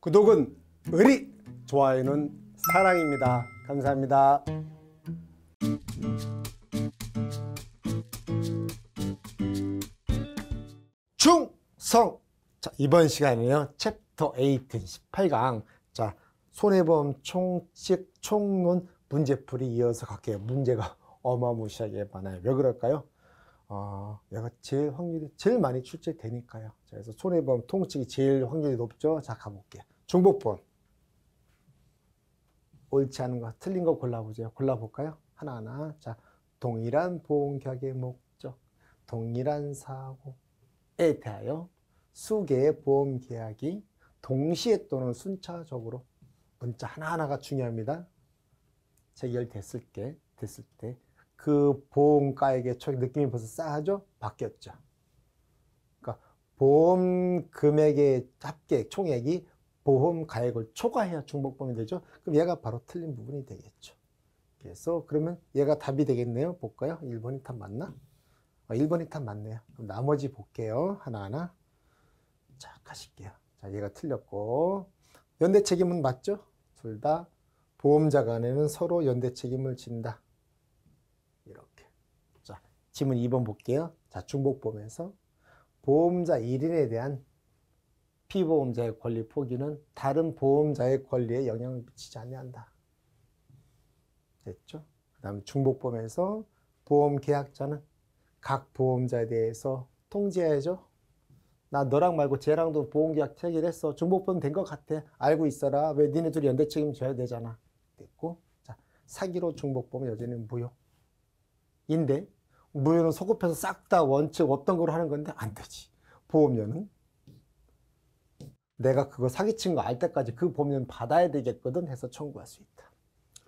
구독은 의리, 좋아요는 사랑입니다. 감사합니다. 충성! 자, 이번 시간에요. 챕터 18, 18강. 자, 손해보험 총칙 총론 문제풀이 이어서 갈게요. 문제가 어마무시하게 많아요. 왜 그럴까요? 얘가 확률이 제일 많이 출제되니까요. 자, 그래서 손해보험 통칙이 제일 확률이 높죠. 자, 가볼게요. 중복보험. 옳지 않은 거, 틀린 거 골라보세요. 골라볼까요? 하나하나. 자, 동일한 보험계약의 목적, 동일한 사고에 대하여 수개의 보험계약이 동시에 또는 순차적으로 문자 하나하나가 중요합니다. 체결됐을 때 그 보험가액의 느낌이 벌써 싸하죠? 바뀌었죠. 그러니까 보험 금액의 합계 총액이 보험 가액을 초과해야 중복보험이 되죠. 그럼 얘가 바로 틀린 부분이 되겠죠. 그래서 그러면 얘가 답이 되겠네요. 볼까요? 1번이 답 맞나? 1번이 답 맞네요. 그럼 나머지 볼게요. 하나하나. 자, 가실게요. 자, 얘가 틀렸고 연대 책임은 맞죠? 둘 다 보험자 간에는 서로 연대 책임을 진다. 이렇게. 자, 지문 2번 볼게요. 자, 중복보험에서 보험자 1인에 대한 피보험자의 권리 포기는 다른 보험자의 권리에 영향을 미치지 않는다. 됐죠? 그 다음에 중복보험에서 보험계약자는 각 보험자에 대해서 통지해야죠. 나 너랑 말고 쟤랑도 보험계약 체결했어. 중복보험 된 것 같아. 알고 있어라. 왜 니네 둘이 연대 책임져야 되잖아. 됐고. 자, 사기로 중복보험은 여전히 무효인데 무효는 소급해서 싹 다 원칙 없던 거로 하는 건데 안 되지. 보험료는 내가 그거 사기친 거 알 때까지 그 보험료는 받아야 되겠거든 해서 청구할 수 있다.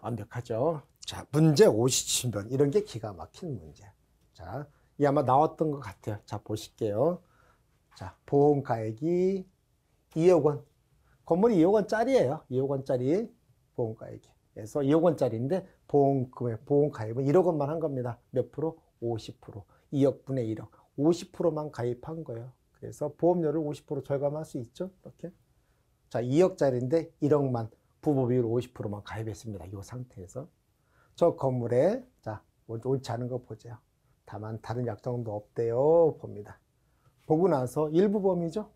완벽하죠? 자, 문제 57번. 이런 게 기가 막힌 문제. 자, 이 아마 나왔던 것 같아요. 자, 보실게요. 자, 보험가액이 2억 원. 건물이 2억 원짜리예요. 2억 원짜리 보험가액이. 그래서 2억 원짜리인데 보험가입은 1억 원만 한 겁니다. 몇 프로? 50%. 2억 분의 1억. 50%만 가입한 거예요. 그래서 보험료를 50% 절감할 수 있죠. 이렇게. 자, 2억짜리인데 1억만 부보비율 50%만 가입했습니다. 이 상태에서. 저 건물에, 자, 옳지 않은 거 보죠. 다만 다른 약정도 없대요. 봅니다. 보고 나서 일부보험이죠.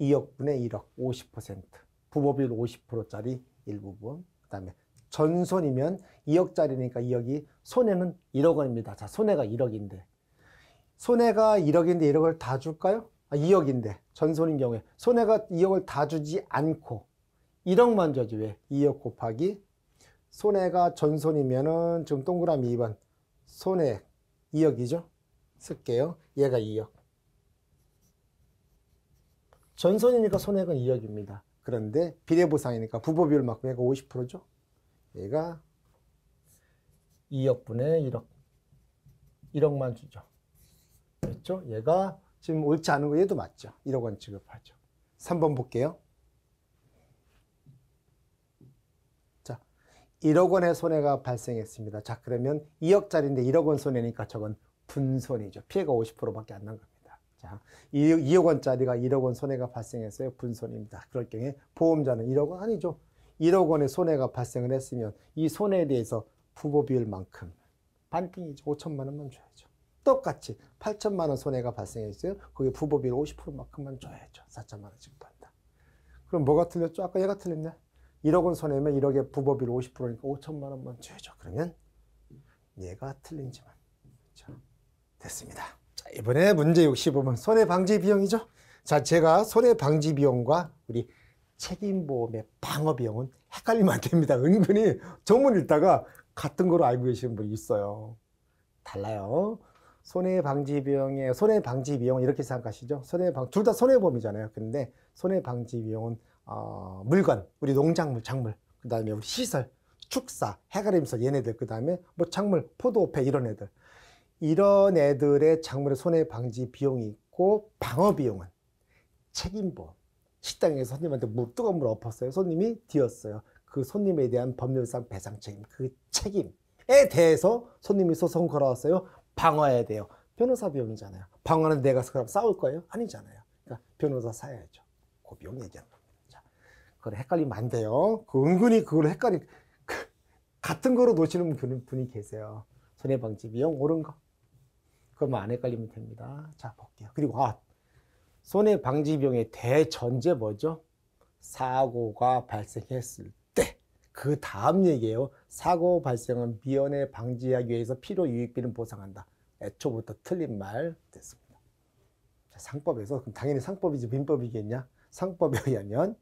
2억 분의 1억, 50%. 부보비율 50%짜리 일부보험. 그 다음에 전손이면 2억짜리니까 2억이, 손해는 1억 원입니다. 자, 손해가 1억인데. 손해가 1억인데 1억을 다 줄까요? 2억인데 전손인 경우에 손해가 2억을 다 주지 않고 1억만 줘야지. 왜? 2억 곱하기 손해가 전손이면은 지금 동그라미 2번 손해 2억이죠? 쓸게요. 얘가 2억. 전손이니까 손해가 2억입니다. 그런데 비례보상이니까 부보비율만큼 얘가 50%죠? 얘가 2억 분의 1억. 1억만 주죠. 그렇죠? 얘가 지금 옳지 않은 거 얘도 맞죠. 1억 원 지급하죠. 3번 볼게요. 자, 1억 원의 손해가 발생했습니다. 자, 그러면 2억짜리인데 1억 원 손해니까 저건 분손이죠. 피해가 50%밖에 안 난 겁니다. 자, 2억 원짜리가 1억 원 손해가 발생했어요. 분손입니다. 그럴 경우에 보험자는 1억 원 아니죠. 1억 원의 손해가 발생을 했으면 이 손해에 대해서 부보비율만큼 반띵이죠. 5천만 원만 줘야죠. 똑같이 8천만 원 손해가 발생했어요. 거기 부보비율 50%만큼만 줘야죠. 4천만 원 지급한다. 그럼 뭐가 틀렸죠? 아까 얘가 틀렸네. 1억 원 손해면 1억에 부보비율 50%니까 5천만 원만 줘야죠. 그러면 얘가 틀린지만. 자, 됐습니다. 자, 이번에 문제 65번 손해방지 비용이죠. 자, 제가 손해방지 비용과 우리 책임보험의 방어비용은 헷갈리면 안 됩니다. 은근히 전문 읽다가 같은 거로 알고 계시는 분이 있어요. 달라요. 손해방지 비용은 이렇게 생각하시죠. 둘 다 손해보험이잖아요. 근데 손해방지 비용은 물건, 우리 농작물, 작물, 그 다음에 우리 시설, 축사, 해가림소 얘네들, 그 다음에 뭐 작물, 포도업회 이런 애들, 이런 애들의 작물의 손해방지 비용이 있고, 방어비용은 책임보험. 식당에서 손님한테 뜨거운 물 엎었어요. 손님이 뒤었어요. 그 손님에 대한 법률상 배상 책임, 그 책임에 대해서 손님이 소송 걸어왔어요. 방어해야 돼요. 변호사 비용이잖아요. 방어하는 내가 그럼 싸울 거예요? 아니잖아요. 그러니까 변호사 사야죠. 그 비용 얘기하는 겁니다. 자, 그걸 헷갈리면 안 돼요. 그 은근히 그걸 같은 거로 놓으시는 분이 계세요. 손해방지 비용 옳은 거. 그러면 안 헷갈리면 됩니다. 자, 볼게요. 그리고 손해방지 비용의 대전제 뭐죠? 사고가 발생했을 때. 그 다음 얘기예요. 사고 발생은 미연에 방지하기 위해서 필요 유익비는 보상한다. 애초부터 틀린 말 됐습니다. 자, 상법에서 그럼 당연히 상법이지 민법이겠냐? 상법에 의하면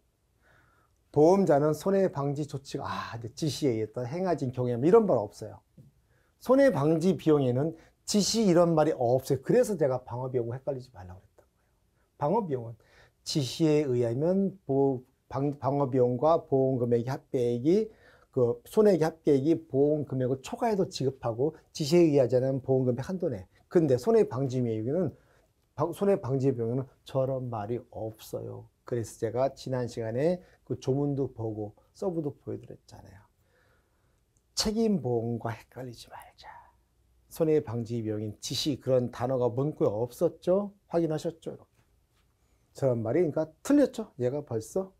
보험자는 손해방지 조치가 지시에 의했던 행하진 경우에 이런 말 없어요. 손해방지 비용에는 지시 이런 말이 없어요. 그래서 제가 방어비용을 헷갈리지 말라고 그랬던 거예요. 방어비용은 지시에 의하면 방어비용과 보험금액의 합계액이 그 손해액의 합계액이 보험금액을 초과해도 지급하고 지시에 의하지 않은 보험금액 한도 내. 근데 손해방지비용에는 저런 말이 없어요. 그래서 제가 지난 시간에 그 조문도 보고 서브도 보여드렸잖아요. 책임보험과 헷갈리지 말자. 손해방지비용인 지시 그런 단어가 문구에 없었죠? 확인하셨죠? 이렇게. 저런 말이 그러니까 틀렸죠? 얘가 벌써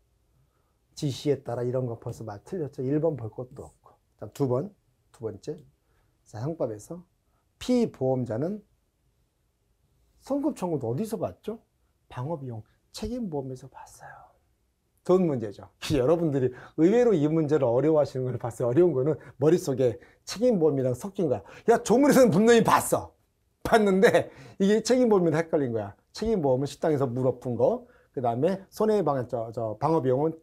지시에 따라 이런 거 벌써 말 틀렸죠? 1번 볼 것도 없고. 두 번째. 자, 형법에서 피보험자는 성급 청구도 어디서 봤죠? 방어비용 책임보험에서 봤어요. 돈 문제죠. 여러분들이 의외로 이 문제를 어려워하시는 걸 봤어요. 어려운 거는 머릿속에 책임보험이랑 섞인 거야. 야, 조문에서는 분명히 봤는데 이게 책임보험이랑 헷갈린 거야. 책임보험은 식당에서 물 엎은 거, 그 다음에 방어비용은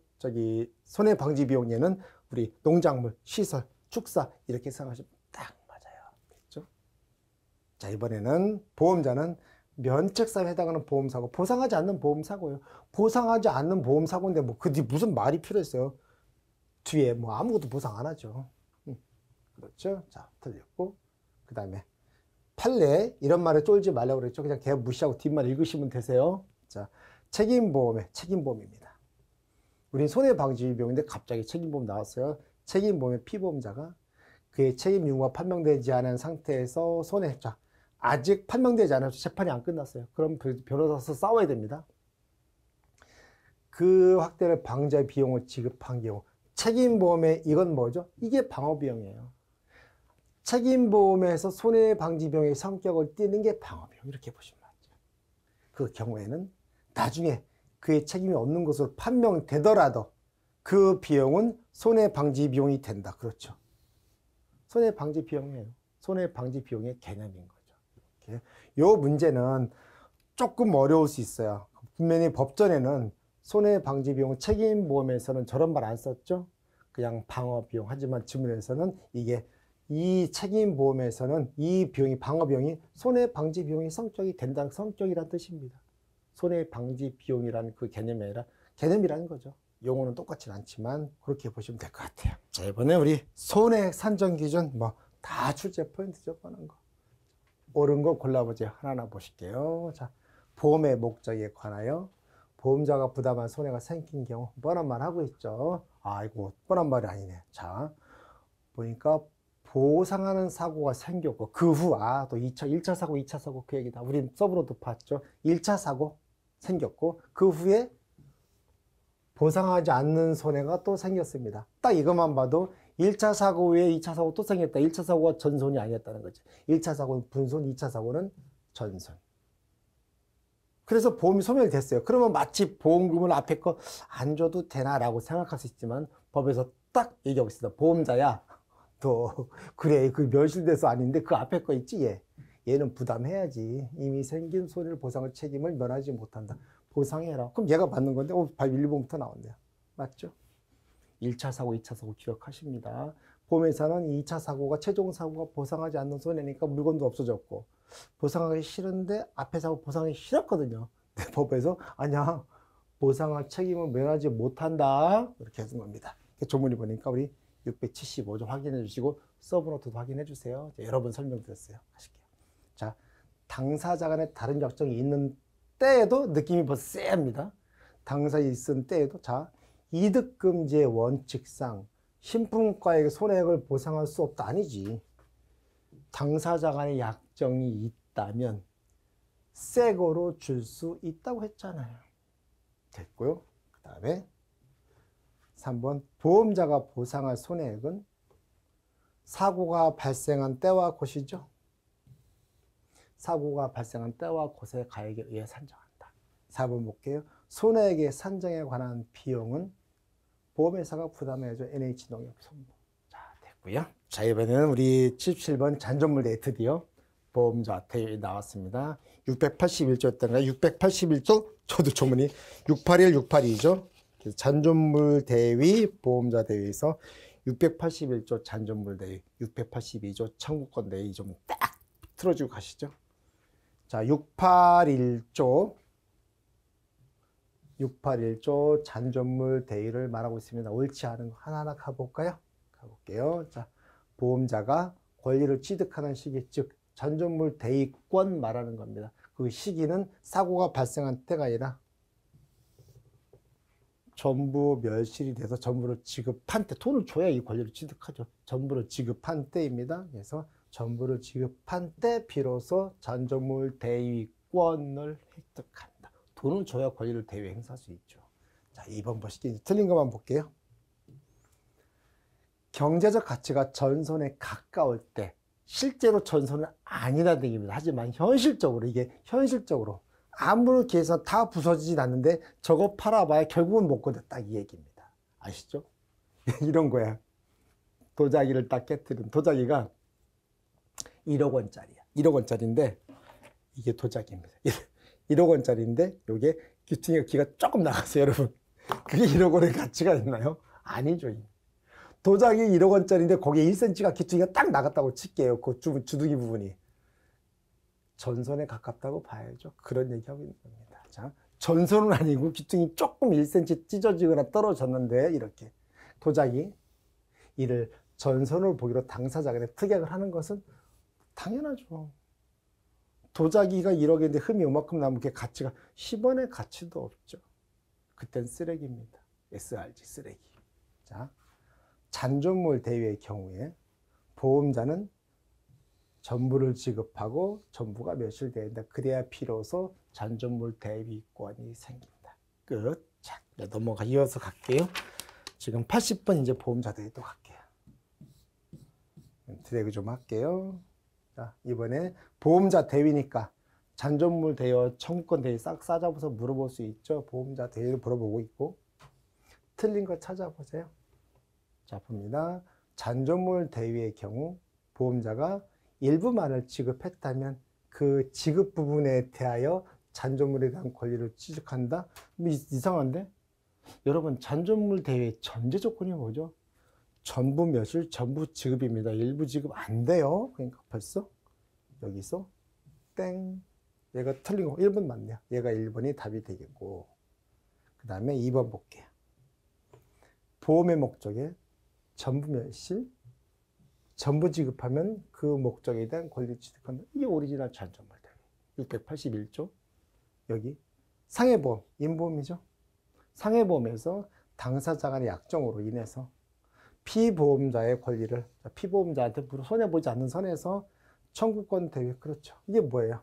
손해방지비용에는 우리 농작물, 시설, 축사 이렇게 생각하시면 딱 맞아요. 됐죠? 자, 이번에는 보험자는 면책사유에 해당하는 보험사고, 보상하지 않는 보험사고예요. 보상하지 않는 보험사고인데 그 뒤 무슨 말이 필요했어요? 뒤에 아무것도 보상 안 하죠. 그렇죠? 자, 틀렸고. 그 다음에 판례 이런 말에 쫄지 말라고 그랬죠. 그냥 걔 무시하고 뒷말 읽으시면 되세요. 자, 책임보험입니다. 우린 손해방지비용인데 갑자기 책임보험 나왔어요. 책임보험의 피보험자가 그의 책임 유무가 판명되지 않은 상태에서 아직 판명되지 않아서 재판이 안 끝났어요. 그럼 변호사서 싸워야 됩니다. 그 확대를 방지할 비용을 지급한 경우 책임보험에 이건 뭐죠? 이게 방어비용이에요. 책임보험에서 손해방지비용의 성격을 띠는 게 방어비용 이렇게 보시면 맞죠. 그 경우에는 나중에 그의 책임이 없는 것으로 판명되더라도 그 비용은 손해방지비용이 된다. 그렇죠. 손해방지비용이에요. 손해방지비용의 개념인 거죠. 이렇게. 요 문제는 조금 어려울 수 있어요. 분명히 법전에는 손해방지비용 책임보험에서는 저런 말 안 썼죠. 그냥 방어비용. 하지만 지문에서는 이 책임보험에서는 이 비용이 방어비용이 손해방지비용의 성격이 된다는 성격이란 뜻입니다. 손해방지비용이라는 그 개념이 아니라 개념이라는 거죠. 용어는 똑같진 않지만 그렇게 보시면 될 것 같아요. 자, 이번에 우리 손해 산정 기준 다 출제 포인트죠. 보는 거. 옳은 거 골라보죠. 하나하나 보실게요. 자, 보험의 목적에 관하여 보험자가 부담한 손해가 생긴 경우 뻔한 말 하고 있죠. 아이고 뻔한 말이 아니네. 자, 보니까 보상하는 사고가 생겼고 그 후 또 1차 사고 2차 사고 그 얘기다. 우린 서브로도 봤죠. 1차 사고 생겼고 그 후에 보상하지 않는 손해가 또 생겼습니다. 딱 이것만 봐도 1차 사고 후에 2차 사고 또 생겼다. 1차 사고가 전손이 아니었다는 거지. 1차 사고는 분손, 2차 사고는 전손. 그래서 보험이 소멸이 됐어요. 그러면 마치 보험금을 앞에 거 안 줘도 되나라고 생각할 수 있지만 법에서 딱 얘기하고 있습니다. 보험자야, 너 그래 그 멸실돼서 아닌데 그 앞에 거 있지 얘는 부담해야지. 이미 생긴 손해를 보상할 책임을 면하지 못한다. 보상해라. 그럼 얘가 받는 건데 바로 1번부터 나온대요. 맞죠? 1차 사고, 2차 사고 기억하십니다. 보험회사는 2차 사고가 최종 사고가 보상하지 않는 손해니까 물건도 없어졌고 보상하기 싫은데 앞에 사고 보상하기 싫었거든요. 근데 법에서 아니야 보상할 책임을 면하지 못한다 이렇게 해준 겁니다. 조문이 보니까 우리 675조 확인해 주시고 서브노트도 확인해 주세요. 여러 번 설명드렸어요. 하실게요. 자, 당사자 간에 다른 약정이 있는 때에도 느낌이 벌써 쎄합니다. 당사자 있은 때에도 자, 이득금지의 원칙상 신품가액의 손해액을 보상할 수 없다 아니지. 당사자 간의 약정이 있다면 새 거로 줄 수 있다고 했잖아요. 됐고요. 그 다음에 3번 보험자가 보상할 손해액은 사고가 발생한 때와 곳이죠. 사고가 발생한 때와 곳의 가액에 의해 산정한다. 4번 볼게요. 손해액의 산정에 관한 비용은 보험회사가 부담해야죠. NH농협 손보. 자, 됐고요. 자, 이번에는 우리 77번 잔존물 대위 드디어 보험자 대위 나왔습니다. 681조였던가요? 681조, 저도 조문이 681, 682죠. 잔존물 대위, 보험자 대위에서 681조 잔존물 대위, 682조 청구권 대위 좀 딱 틀어주고 가시죠. 자, 681조 잔존물 대위를 말하고 있습니다. 옳지 않은 거 하나하나 가볼까요? 가볼게요. 자, 보험자가 권리를 취득하는 시기, 즉 잔존물 대위권 말하는 겁니다. 그 시기는 사고가 발생한 때가 아니라 전부 멸실이 돼서 전부를 지급한 때, 돈을 줘야 이 권리를 취득하죠. 전부를 지급한 때입니다. 그래서 전부를 지급한 때 비로소 잔존물 대위권을 획득한다. 돈을 줘야 권리를 대위 행사할 수 있죠. 자, 2번 보시죠. 이제 틀린 것만 볼게요. 경제적 가치가 전손에 가까울 때, 실제로 전손은 아니라는 얘기입니다. 하지만 현실적으로, 이게 현실적으로 아무렇게 해서 다 부서지진 않는데 저거 팔아봐야 결국은 못 건데 딱 이 얘기입니다. 아시죠? 이런 거야. 도자기를 딱 깨뜨린 도자기가 1억 원짜리야. 1억 원짜리인데 이게 도자기입니다. 1억 원짜리인데 요게 귀퉁이가 기가 조금 나갔어요, 여러분. 그게 1억 원의 가치가 있나요? 아니죠. 도자기 1억 원짜리인데 거기에 1cm가 귀퉁이가 딱 나갔다고 칠게요. 그 주둥이 부분이. 전선에 가깝다고 봐야죠. 그런 얘기하고 있는 겁니다. 자, 전선은 아니고 귀퉁이 조금 1cm 찢어지거나 떨어졌는데 이렇게 도자기 이를 전선을 보기로 당사자가 특약을 하는 것은 당연하죠. 도자기가 1억인데 흠이 요만큼 남은 게 가치가 10원의 가치도 없죠. 그땐 쓰레기입니다. SRG 쓰레기. 자, 잔존물 대위의 경우에 보험자는 전부를 지급하고 전부가 멸실된다. 그래야 비로소 잔존물 대위권이 생긴다. 끝. 자, 이어서 갈게요. 지금 80번 이제 보험자 대위 또 갈게요. 드래그 좀 할게요. 자, 이번에 보험자 대위니까 잔존물 대위와 청구권 대위 싹 싸잡아서 물어볼 수 있죠. 보험자 대위를 물어보고 있고 틀린 거 찾아보세요. 자, 봅니다. 잔존물 대위의 경우 보험자가 일부만을 지급했다면 그 지급 부분에 대하여 잔존물에 대한 권리를 취득한다? 이상한데? 여러분, 잔존물 대위의 전제 조건이 뭐죠? 전부 멸실, 전부 지급입니다. 일부 지급 안 돼요. 그러니까 벌써 여기서 땡. 얘가 틀린 거 1번 맞네요. 얘가 1번이 답이 되겠고 그 다음에 2번 볼게요. 보험의 목적에 전부 멸실, 전부 지급하면 그 목적에 대한 권리 취득한다. 이게 오리지널 잔존물 대위. 681조. 여기 상해보험, 임보험이죠. 상해보험에서 당사자 간의 약정으로 인해서 피보험자의 권리를 피보험자한테 손해보지 않는 선에서 청구권 대위. 그렇죠. 이게 뭐예요?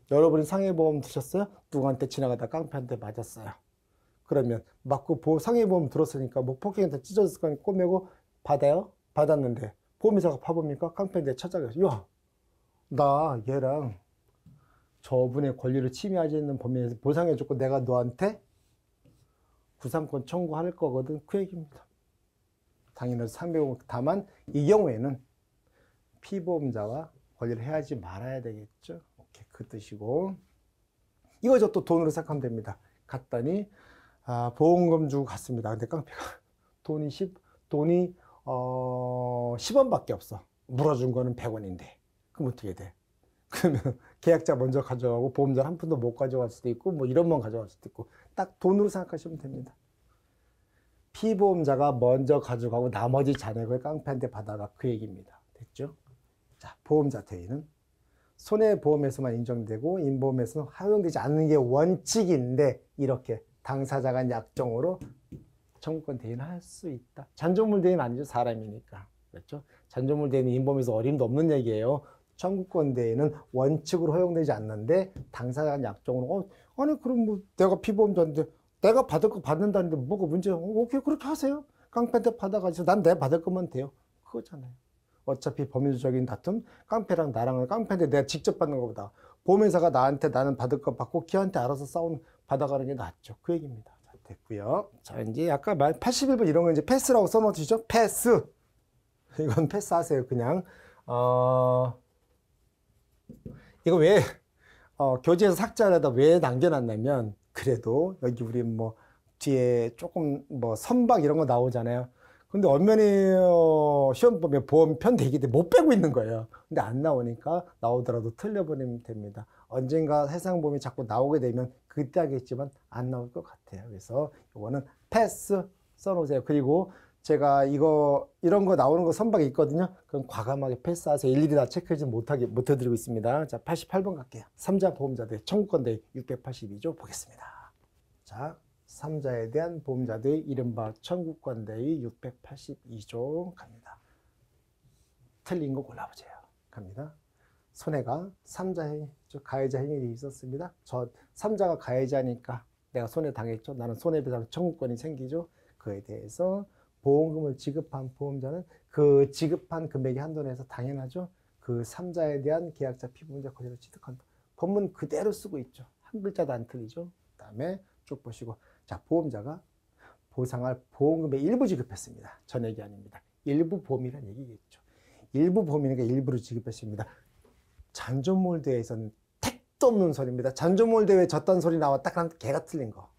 여러분이 상해보험 드셨어요? 누구한테 지나가다 깡패한테 맞았어요. 그러면 맞고 상해보험 들었으니까 뭐 폭행한테 찢어졌을 거니까 꼬매고 받아요? 받았는데 보험회사가 파봅니까? 깡패인데 찾아가서 야, 나 얘랑 저분의 권리를 침해하지 않는 범위에서 보상해줬고 내가 너한테 구상권 청구할 거거든. 그 얘기입니다. 당연히 상배보험. 다만 이 경우에는 피보험자와 권리를 해야지 말아야 되겠죠. 오케이, 그 뜻이고 이거 저 또 돈으로 생각하면 됩니다. 갔더니 보험금 주고 갔습니다. 근데 깡패가 돈이 10원밖에 없어. 물어준 거는 100원인데 그럼 어떻게 돼? 그러면 계약자 먼저 가져가고 보험자 한 푼도 못 가져갈 수도 있고 뭐 1원만 가져갈 수도 있고 딱 돈으로 생각하시면 됩니다. 피보험자가 먼저 가져가고 나머지 잔액을 깡패한테 받아가 그 얘기입니다. 됐죠? 자, 보험자 대위는 손해보험에서만 인정되고 임보험에서는 허용되지 않는 게 원칙인데 이렇게 당사자 간 약정으로 청구권 대위는 할 수 있다. 잔존물 대위는 아니죠. 사람이니까. 그렇죠? 잔존물 대위는 임보험에서 어림도 없는 얘기예요. 청구권 대위는 원칙으로 허용되지 않는데 당사자 간 약정으로 아니 그럼 뭐 내가 피보험자인데 내가 받을 거 받는다는데 뭐가 문제야? 오케이, 그렇게 하세요. 깡패한테 받아가지고 난 내가 받을 거면 돼요. 그거잖아요. 어차피 법률적인 다툼, 깡패랑 나랑은 깡패인데 내가 직접 받는 것보다 보험회사가 나한테 나는 받을 거 받고 걔한테 알아서 받아가는 게 낫죠. 그 얘기입니다. 자, 됐고요. 자, 이제 아까 말 81번 이런 거 이제 패스라고 써놓으시죠? 패스. 이건 패스하세요. 그냥 이거 왜 교재에서 삭제하려다 왜 남겨놨냐면 그래도 여기 우리 뭐 뒤에 조금 뭐 선박 이런 거 나오잖아요. 근데 엄연히 시험 보면 보험 편 대기 때 못 빼고 있는 거예요. 근데 안 나오니까 나오더라도 틀려버리면 됩니다. 언젠가 해상보험이 자꾸 나오게 되면 그때 하겠지만 안 나올 것 같아요. 그래서 이거는 패스 써놓으세요. 그리고 제가 이런 거 나오는 거 선박이 있거든요. 그럼 과감하게 패스하세요. 일일이 다 체크하지 못해드리고 있습니다. 자, 88번 갈게요. 3자 보험자들 청구권대 682조 보겠습니다. 자, 3자에 대한 보험자들 이른바 청구권대의 682조 갑니다. 틀린 거 골라보세요. 갑니다. 손해가 3자의 가해자 행위이 있었습니다. 저 3자가 가해자니까 내가 손해 당했죠. 나는 손해배상 청구권이 생기죠. 그에 대해서 보험금을 지급한 보험자는 그 지급한 금액의 한도 내에서 당연하죠. 그 3자에 대한 계약자 피보험자 권리를 취득한다. 법문 그대로 쓰고 있죠. 한 글자도 안 틀리죠. 그 다음에 쭉 보시고 자, 보험자가 보상할 보험금의 일부 지급했습니다. 전액이 아닙니다. 일부 보험이라는 얘기겠죠. 일부 보험이니까 일부를 지급했습니다. 잔존몰 대회에서는 택도 없는 소리입니다. 잔존몰 대회 졌다는 소리 나왔다 그러면 개가 틀린 거.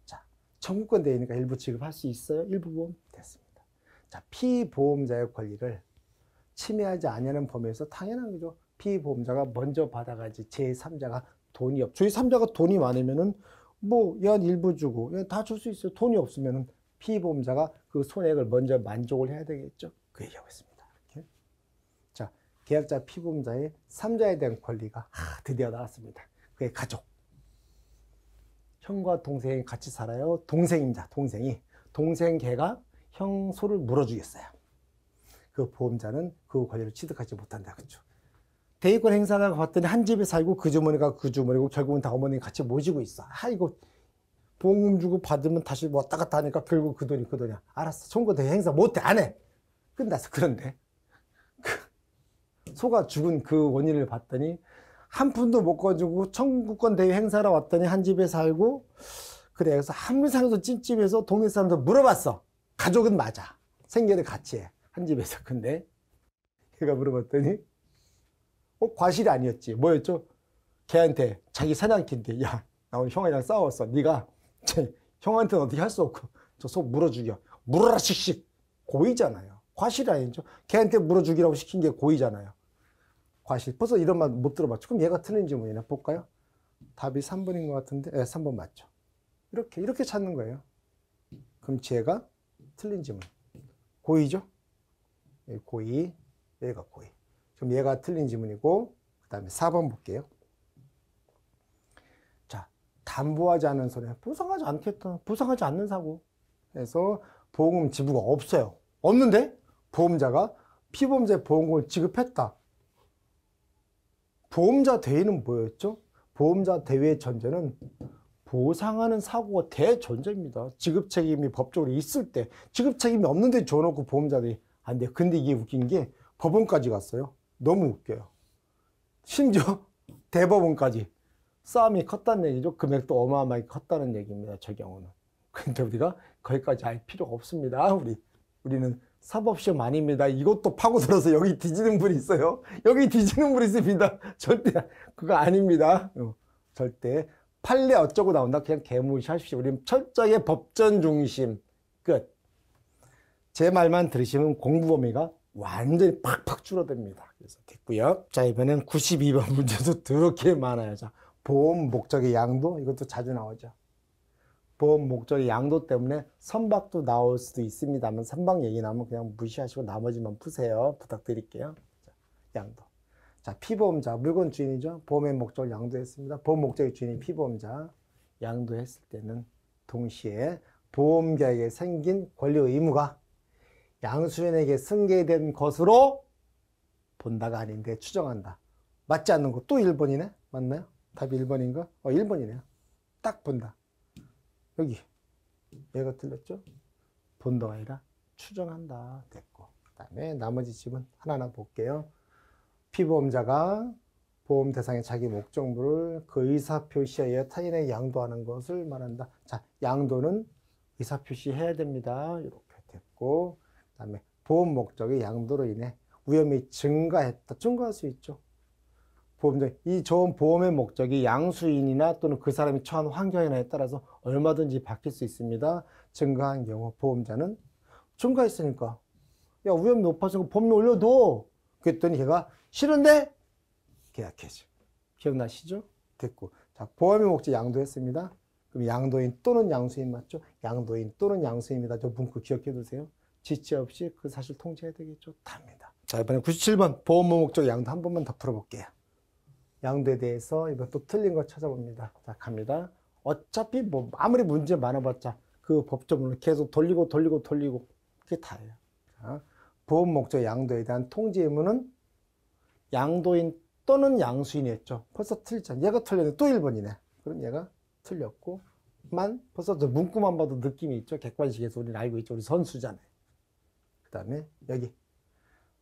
자, 청구권 대회니까 일부 지급할 수 있어요. 일부 보험 됐습니다. 자, 피보험자의 권리를 침해하지 않냐는 범위에서 당연한 거죠. 피보험자가 먼저 받아가지 제3자가 돈이 제3자가 돈이 많으면은 뭐 얘한 일부 주고 다 줄 수 있어요. 돈이 없으면은 피보험자가 그 손해액을 먼저 만족을 해야 되겠죠. 그 얘기하고 있습니다. 이렇게. 자, 계약자 피보험자의 3자에 대한 권리가 드디어 나왔습니다. 그의 가족. 형과 동생이 같이 살아요. 동생입니다. 동생 걔가 형 소를 물어주겠어요. 그 보험자는 그 권리를 취득하지 못한다. 그렇죠. 대위권 행사가 봤더니 한 집에 살고 그 주머니가 그 주머니고 결국은 다 어머니 같이 모시고 있어. 이거 보험금 주고 받으면 다시 왔다 갔다 하니까 결국 그 돈이 그 돈이야. 알았어. 청구대회 행사 못해. 안 해. 끝났어. 그런데 소가 죽은 그 원인을 봤더니 한 푼도 못 가지고 청구권 대회 행사를 왔더니 한 집에 살고 그래. 그래서 한물상에서 찜찜해서 동네 사람들 물어봤어. 가족은 맞아. 생계를 같이 해. 한 집에서. 근데 걔가 물어봤더니 과실이 아니었지. 뭐였죠? 걔한테 자기 사냥꾼인데 야, 나 오늘 형이랑 싸웠어. 네가 형한테는 어떻게 할 수 없고 저 소 물어 죽여. 물어라 씩씩. 고의잖아요. 과실이 아니죠. 걔한테 물어 죽이라고 시킨 게 고의잖아요. 과실. 벌써 이런 말 못 들어봤죠. 그럼 얘가 틀린 질문이나 볼까요? 답이 3번인 것 같은데 3번 맞죠. 이렇게 찾는 거예요. 그럼 쟤가 틀린 질문. 고의죠? 고의. 얘가 고의. 그럼 얘가 틀린 지문이고 그 다음에 4번 볼게요. 자, 담보하지 않은 손해. 보상하지 않겠다. 보상하지 않는 사고. 그래서 보험금 지부가 없어요. 없는데 보험자가 피보험자의 보험금을 지급했다. 보험자 대위는 뭐였죠? 보험자 대위의 전제는 보상하는 사고가 대전제입니다. 지급 책임이 법적으로 있을 때 지급 책임이 없는데 줘놓고 보험자들이 안 돼요. 근데 이게 웃긴 게 법원까지 갔어요. 너무 웃겨요. 심지어 대법원까지 싸움이 컸다는 얘기죠. 금액도 어마어마하게 컸다는 얘기입니다. 저 경우는. 근데 우리가 거기까지 알 필요가 없습니다. 우리는 사법시험 아닙니다. 이것도 파고들어서 여기 뒤지는 분이 있어요. 여기 뒤지는 분이 있습니다. 절대 그거 아닙니다. 절대 판례 어쩌고 나온다. 그냥 개무시하십시오. 우리는 철저하게 법전 중심. 끝. 제 말만 들으시면 공부 범위가 완전히 팍팍 줄어듭니다. 그래서 됐고요. 자, 이번엔 92번 문제도 더럽게 많아요. 자, 보험 목적의 양도 이것도 자주 나오죠. 보험 목적의 양도 때문에 선박도 나올 수도 있습니다만 선박 얘기 나오면 그냥 무시하시고 나머지만 푸세요. 부탁드릴게요. 자, 양도. 자, 피보험자 물건 주인이죠. 보험의 목적을 양도했습니다. 보험 목적의 주인이 피보험자 양도했을 때는 동시에 보험자에게 생긴 권리 의무가 양수인에게 승계된 것으로 본다가 아닌데 추정한다. 맞지 않는 거 또 1번이네? 맞나요? 답이 1번인가? 1번이네요. 딱 본다. 여기 얘가 틀렸죠? 본다가 아니라 추정한다 됐고, 그 다음에 나머지 집은 하나하나 볼게요. 피보험자가 보험 대상의 자기 목적물을 그 의사표시에 의해 타인에게 양도하는 것을 말한다. 자, 양도는 의사표시해야 됩니다. 이렇게 됐고, 그 다음에 보험 목적의 양도로 인해 위험이 증가했다. 증가할 수 있죠. 보험자, 이 좋은 보험의 목적이 양수인이나 또는 그 사람이 처한 환경이나에 따라서 얼마든지 바뀔 수 있습니다. 증가한 경우 보험자는 증가했으니까 야, 위험이 높아서 보험료 올려둬. 그랬더니 걔가 싫은데 계약해줘. 기억나시죠? 됐고, 자, 보험의 목적 양도했습니다. 그럼 양도인 또는 양수인 맞죠? 양도인 또는 양수인입니다. 저 문구 기억해 두세요. 지체 없이 그 사실 통지해야 되겠죠? 답니다. 자, 이번에 97번 보험 목적 양도 한 번만 더 풀어볼게요. 양도에 대해서 이번 또 틀린 거 찾아봅니다. 자, 갑니다. 어차피 뭐 아무리 문제 많아봤자 그 법조문을 계속 돌리고 그게 다예요. 자, 보험 목적 양도에 대한 통지 의무는 양도인 또는 양수인이었죠. 벌써 틀렸잖아. 얘가 틀렸네. 또 1번이네. 그럼 얘가 틀렸고, 벌써 저 문구만 봐도 느낌이 있죠. 객관식에서 우리는 알고 있죠. 우리 선수잖아요. 그 다음에 여기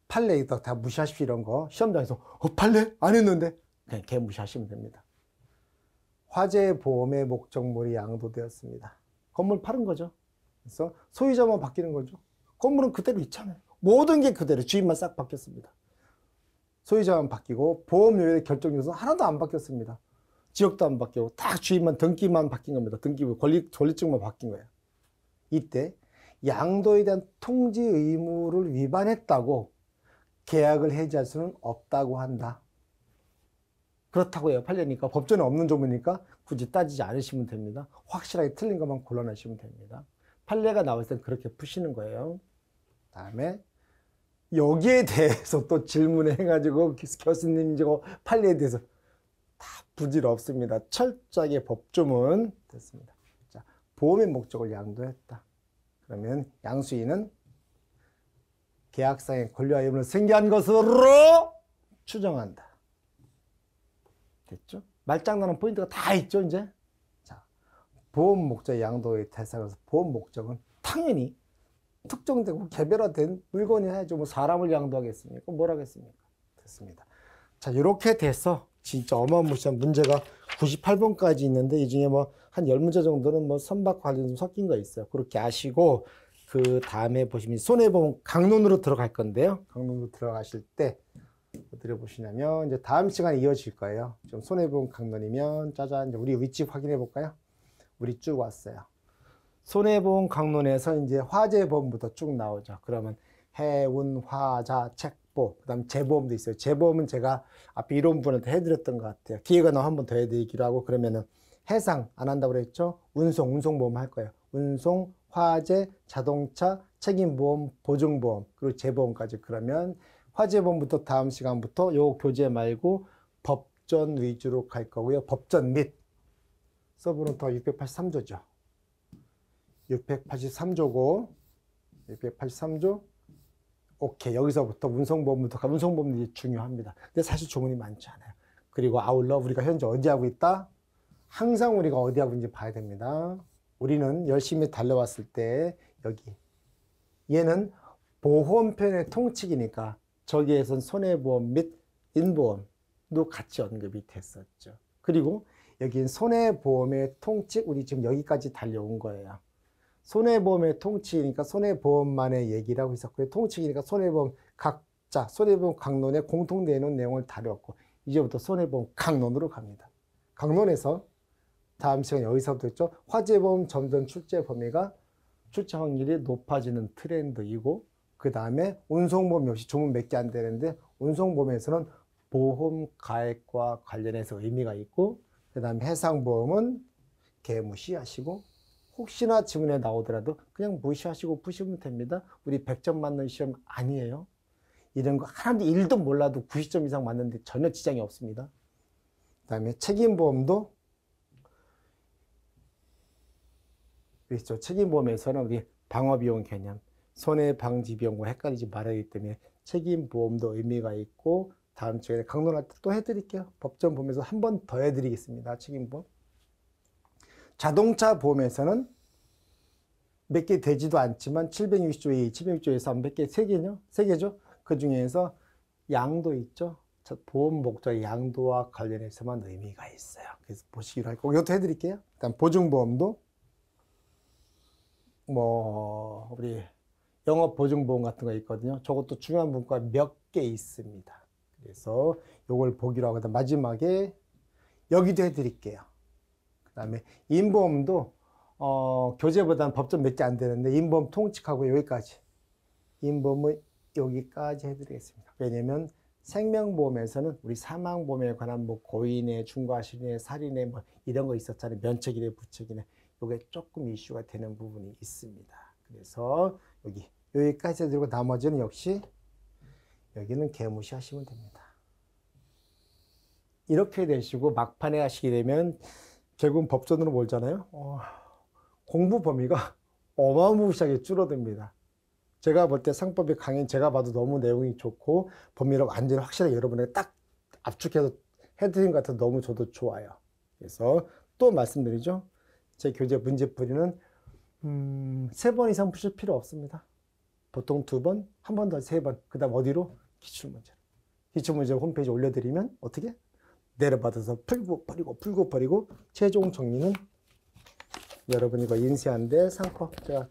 판례 이거 다 무시하십시오. 이런 거 시험장에서 판례 안 했는데 그냥 걔 무시하시면 됩니다. 화재 보험의 목적물이 양도되었습니다. 건물 파는 거죠. 그래서 소유자만 바뀌는 거죠. 건물은 그대로 있잖아요. 모든 게 그대로 주인만 싹 바뀌었습니다. 소유자만 바뀌고 보험료율의 결정 요소는 하나도 안 바뀌었습니다. 지역도 안 바뀌고 딱 주인만 등기만 바뀐 겁니다. 등기부 권리증만 바뀐 거예요. 이때 양도에 대한 통지 의무를 위반했다고 계약을 해지할 수는 없다고 한다. 그렇다고 해요. 판례니까 법전에 없는 조문이니까 굳이 따지지 않으시면 됩니다. 확실하게 틀린 것만 골라내시면 됩니다. 판례가 나왔을 땐 그렇게 푸시는 거예요. 다음에 여기에 대해서 또 질문을 해가지고 교수님 저거 판례에 대해서 다 부질없습니다. 철저하게 법조문 됐습니다. 자, 보험의 목적을 양도했다. 그러면 양수인은 계약상의 권리와 의무를 승계한 것으로 추정한다. 됐죠? 말장난은 포인트가 다 있죠, 이제? 자, 보험 목적 양도의 대상에서 보험 목적은 당연히 특정되고 개별화된 물건이 해야죠. 뭐 사람을 양도하겠습니까? 뭘 하겠습니까? 됐습니다. 자, 이렇게 돼서 진짜 어마무시한 문제가 98번까지 있는데 이 중에 뭐 한 10문제 정도는 뭐 선박 관련 좀 섞인 거 있어요. 그렇게 아시고 그 다음에 보시면 손해보험 강론으로 들어갈 건데요. 강론으로 들어가실 때 어디를 보시냐면 이제 다음 시간에 이어질 거예요. 좀 손해보험 강론이면 짜잔 이제 우리 윗집 확인해 볼까요? 우리 쭉 왔어요. 손해보험 강론에서 이제 화재보험부터 쭉 나오죠. 그러면 해운, 화자, 책보, 그 다음 재보험도 있어요. 재보험은 제가 앞에 이론분한테 해드렸던 것 같아요. 기회가 나면 한 번 더 해드리기로 하고, 그러면은 해상 안 한다고 그랬죠? 운송보험 할 거예요. 운송, 화재, 자동차, 책임보험, 보증보험, 그리고 재보험까지. 그러면 화재보험부터 다음 시간부터 요 교재 말고 법전 위주로 갈 거고요. 법전 및 서브는 더 683조죠. 683조고 683조 오케이. 여기서부터 운송보험부터 가. 운송보험이 중요합니다. 근데 사실 조문이 많지 않아요. 그리고 아울러 우리가 현재 어디 하고 있다? 항상 우리가 어디 하고 있는지 봐야 됩니다. 우리는 열심히 달려왔을 때 여기 얘는 보험편의 통칙이니까 저기에선 손해보험 및 인보험도 같이 언급이 됐었죠. 그리고 여긴 손해보험의 통칙, 우리 지금 여기까지 달려온 거예요. 손해보험의 통칙이니까 손해보험만의 얘기를 하고 있었고요. 통칙이니까 손해보험 각자, 손해보험 강론에 공통되어 있는 내용을 다뤘고, 이제부터 손해보험 강론으로 갑니다. 강론에서 다음 시간 여기서부터 했죠. 화재보험 점점 출제 범위가 출제 확률이 높아지는 트렌드이고, 그 다음에 운송보험 역시 조문 몇 개 안 되는데, 운송보험에서는 보험 가액과 관련해서 의미가 있고, 그 다음에 해상보험은 개무시하시고, 혹시나 지문에 나오더라도 그냥 무시하시고 푸시면 됩니다. 우리 100점 맞는 시험 아니에요. 이런 거 하나도 1도 몰라도 90점 이상 맞는데 전혀 지장이 없습니다. 그 다음에 책임보험도 그렇죠. 책임보험에서는 우리 방어비용 개념, 손해방지비용과 헷갈리지 말아야 하기 때문에 책임보험도 의미가 있고, 다음 주에 강론할 때 또 해드릴게요. 법전 보면서 한 번 더 해드리겠습니다. 책임보험. 자동차 보험에서는 몇 개 되지도 않지만 760조 A, 760조에서 몇 개? 3개죠? 3개죠? 그 중에서 양도 있죠? 보험 목적의 양도와 관련해서만 의미가 있어요. 그래서 보시기로 할 거고, 이것도 해드릴게요. 일단 보증보험도 우리 영업 보증보험 같은 거 있거든요. 저것도 중요한 문구가 몇 개 있습니다. 그래서 요걸 보기로 하고, 마지막에 여기도 해드릴게요. 그 다음에 인보험도 교재보다는 법정 몇 개 안 되는데 인보험 통칙하고 여기까지, 인보험은 여기까지 해드리겠습니다. 왜냐면 생명보험에서는 우리 사망보험에 관한 고인의 중과실인의 살인의 이런 거 있었잖아요. 면책이네 부책이네. 요게 조금 이슈가 되는 부분이 있습니다. 그래서 여기까지 해드리고, 나머지는 역시 여기는 개무시하시면 됩니다. 이렇게 되시고 막판에 하시게 되면 결국은 법전으로 몰잖아요. 공부 범위가 어마무시하게 줄어듭니다. 제가 볼 때 상법이 강의 제가 봐도 너무 내용이 좋고 범위를 완전히 확실하게 여러분에게 딱 압축해서 해드린 것 같아서 너무 저도 좋아요. 그래서 또 말씀드리죠. 제 교재 문제풀이는 3번 이상 푸실 필요 없습니다. 보통 2번, 한 번 더 3번, 그 다음 어디로? 기출문제. 기출문제 홈페이지 올려드리면 어떻게? 내려받아서 풀고 버리고 최종 정리는 여러분이 이거 인쇄한데 상법 제가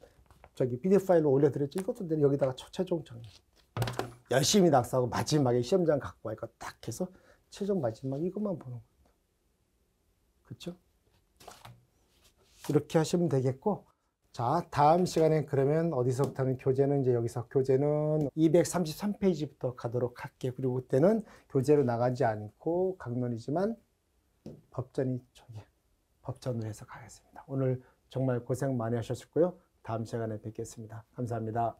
PDF 파일로 올려드렸죠. 이것도 여기다가 최종 정리. 열심히 낙서하고 마지막에 시험장 갖고 와. 이거 딱 해서 최종 마지막 이것만 보는 거예요. 그렇죠? 이렇게 하시면 되겠고, 자, 다음 시간에 그러면 어디서부터는 교재는 이제 여기서 교재는 233페이지부터 가도록 할게요. 그리고 그때는 교재로 나가지 않고 강론이지만 법전으로 해서 가겠습니다. 오늘 정말 고생 많이 하셨고요. 다음 시간에 뵙겠습니다. 감사합니다.